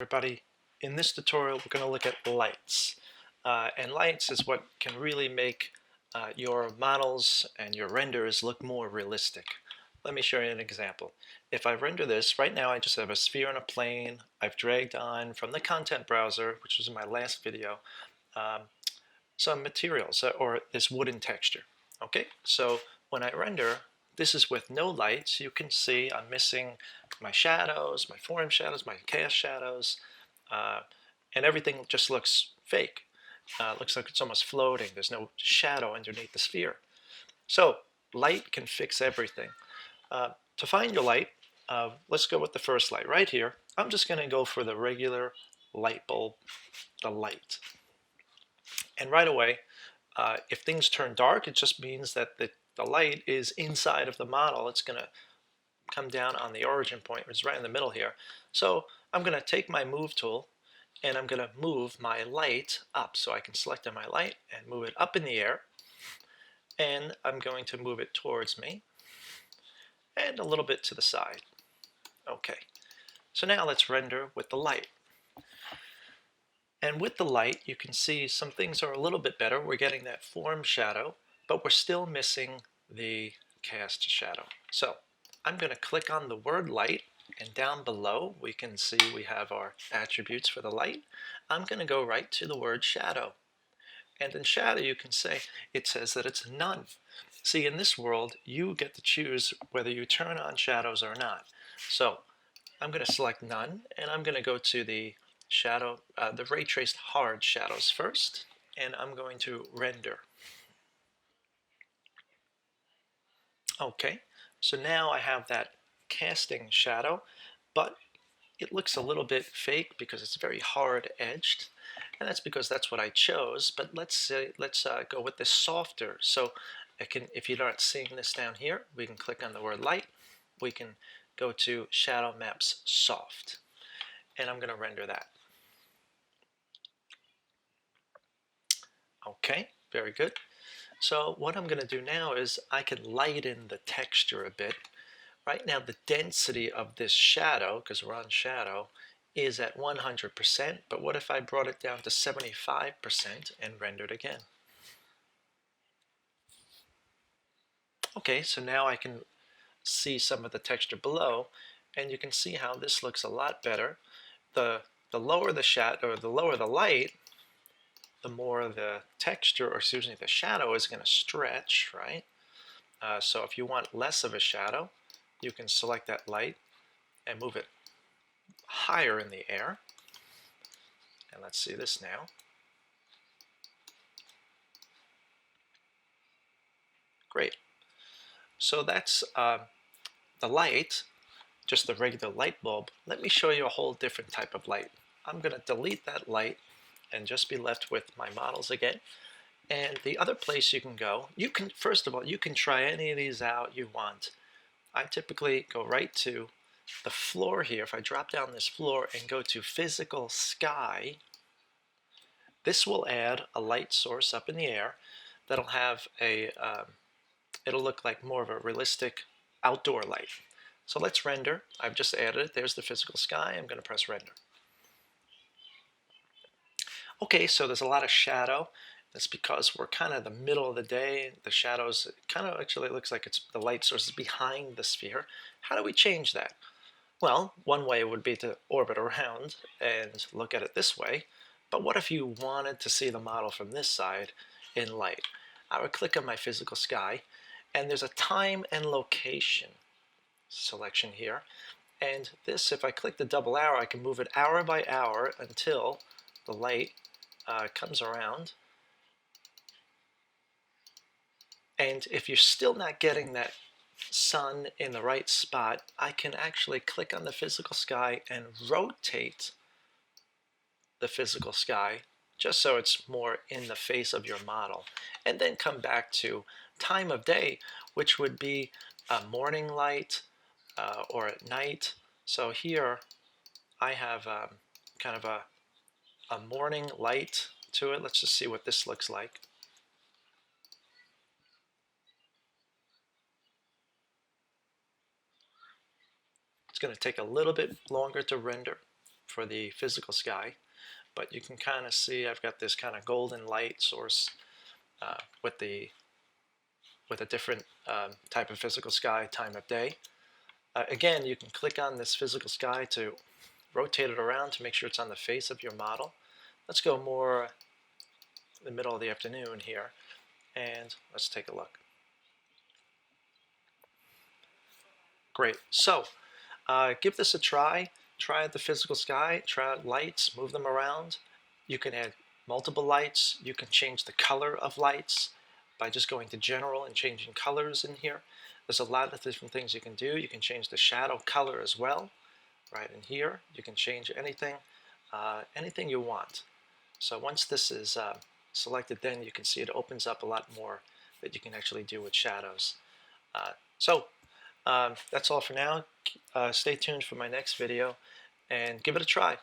Everybody, in this tutorial we're going to look at lights. And lights is what can really make your models and your renders look more realistic. Let me show you an example. If I render this, right now I just have a sphere and a plane. I've dragged on from the content browser, which was in my last video, um, some materials or this wooden texture. Okay, so when I render, this is with no lights. You can see I'm missing my shadows, my form shadows, my cast shadows, uh, and everything just looks fake. Looks like it's almost floating. There's no shadow underneath the sphere. So light can fix everything. To find your light, let's go with the first light right here. I'm just going to go for the regular light bulb, the light. And right away, if things turn dark, it just means that the light is inside of the model. It's going to come down on the origin point, which is right in the middle here. So I'm going to take my move tool and I'm going to move my light up. So I can select on my light and move it up in the air. And I'm going to move it towards me and a little bit to the side. Okay, so now let's render with the light. And with the light, you can see some things are a little bit better. We're getting that form shadow, but we're still missing the cast shadow. So I'm going to click on the word light, and down below we can see we have our attributes for the light. I'm going to go right to the word shadow. And in shadow you can say, it says that it's none. See, in this world, you get to choose whether you turn on shadows or not. So I'm going to select none, and I'm going to go to the shadow, the ray traced hard shadows first, and I'm going to render. Okay, so now I have that casting shadow, but it looks a little bit fake because it's very hard edged, and that's because that's what I chose. But let's go with this softer. So if you're not seeing this down here, we can click on the word light. We can go to Shadow Maps Soft, and I'm going to render that. Okay, very good. So what I'm going to do now is I can lighten the texture a bit. Right now the density of this shadow, because we're on shadow, is at 100%, but what if I brought it down to 75% and rendered again? Okay, so now I can see some of the texture below, and you can see how this looks a lot better. The lower the shadow, or the lower the light, the more the texture, or excuse me, the shadow is going to stretch, right? So if you want less of a shadow, you can select that light and move it higher in the air. And let's see this now. Great. So that's the light, just the regular light bulb. Let me show you a whole different type of light. I'm going to delete that light and just be left with my models again. And the other place you can go, you can, first of all, you can try any of these out you want. I typically go right to the floor here. If I drop down this floor and go to Physical Sky, this will add a light source up in the air that'll have a, it'll look like more of a realistic outdoor light. So let's render. I've just added it. There's the physical sky. I'm going to press render. Okay, so there's a lot of shadow. That's because we're kind of the middle of the day. The shadows kind of actually looks like it's the light source is behind the sphere. How do we change that? Well, one way would be to orbit around and look at it this way. But what if you wanted to see the model from this side in light? I would click on my physical sky, and there's a time and location selection here. And this, if I click the double arrow, I can move it hour by hour until the light comes around. And if you're still not getting that sun in the right spot, I can actually click on the physical sky and rotate the physical sky just so it's more in the face of your model. And then come back to time of day, which would be a morning light or at night. So here I have kind of a morning light to it. Let's just see what this looks like. It's going to take a little bit longer to render for the physical sky, but you can kind of see I've got this kind of golden light source with a different type of physical sky time of day. Again, you can click on this physical sky to rotate it around to make sure it's on the face of your model. Let's go more in the middle of the afternoon here, and let's take a look. Great. So give this a try. Try the physical sky, try out lights, move them around. You can add multiple lights. You can change the color of lights by just going to general and changing colors in here. There's a lot of different things you can do. You can change the shadow color as well. Right in here, you can change anything, anything you want. So once this is selected, then you can see it opens up a lot more that you can actually do with shadows. That's all for now. Stay tuned for my next video and give it a try.